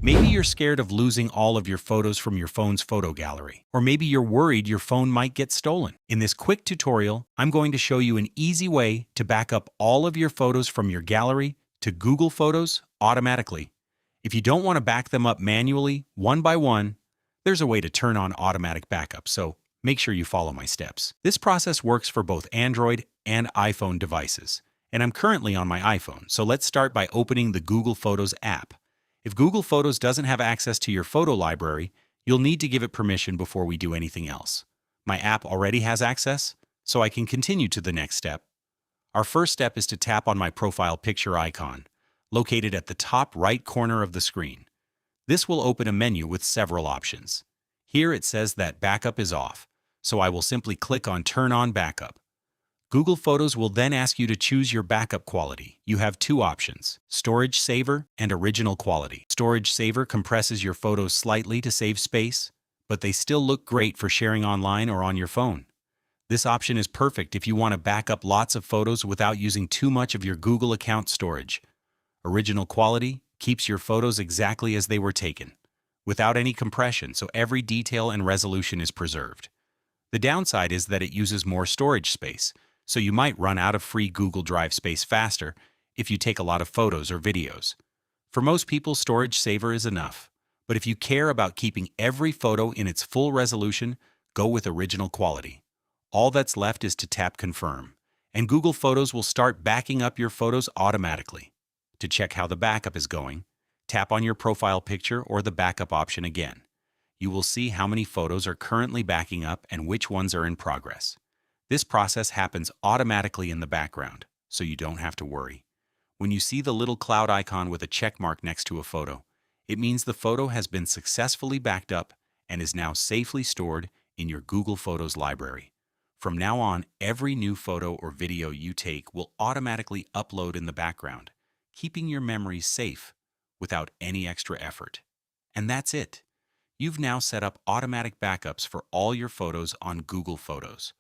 Maybe you're scared of losing all of your photos from your phone's photo gallery, or maybe you're worried your phone might get stolen. In this quick tutorial, I'm going to show you an easy way to back up all of your photos from your gallery to Google Photos automatically. If you don't want to back them up manually, one by one, there's a way to turn on automatic backup, so make sure you follow my steps. This process works for both Android and iPhone devices, and I'm currently on my iPhone, so let's start by opening the Google Photos app. If Google Photos doesn't have access to your photo library, you'll need to give it permission before we do anything else. My app already has access, so I can continue to the next step. Our first step is to tap on my profile picture icon, located at the top right corner of the screen. This will open a menu with several options. Here it says that backup is off, so I will simply click on Turn on Backup. Google Photos will then ask you to choose your backup quality. You have two options: Storage Saver and Original Quality. Storage Saver compresses your photos slightly to save space, but they still look great for sharing online or on your phone. This option is perfect if you want to back up lots of photos without using too much of your Google account storage. Original Quality keeps your photos exactly as they were taken, without any compression, so every detail and resolution is preserved. The downside is that it uses more storage space, so you might run out of free Google Drive space faster if you take a lot of photos or videos. For most people, Storage Saver is enough, but if you care about keeping every photo in its full resolution, go with Original Quality. All that's left is to tap Confirm, and Google Photos will start backing up your photos automatically. To check how the backup is going, tap on your profile picture or the backup option again. You will see how many photos are currently backing up and which ones are in progress. This process happens automatically in the background, so you don't have to worry. When you see the little cloud icon with a check mark next to a photo, it means the photo has been successfully backed up and is now safely stored in your Google Photos library. From now on, every new photo or video you take will automatically upload in the background, keeping your memories safe without any extra effort. And that's it. You've now set up automatic backups for all your photos on Google Photos.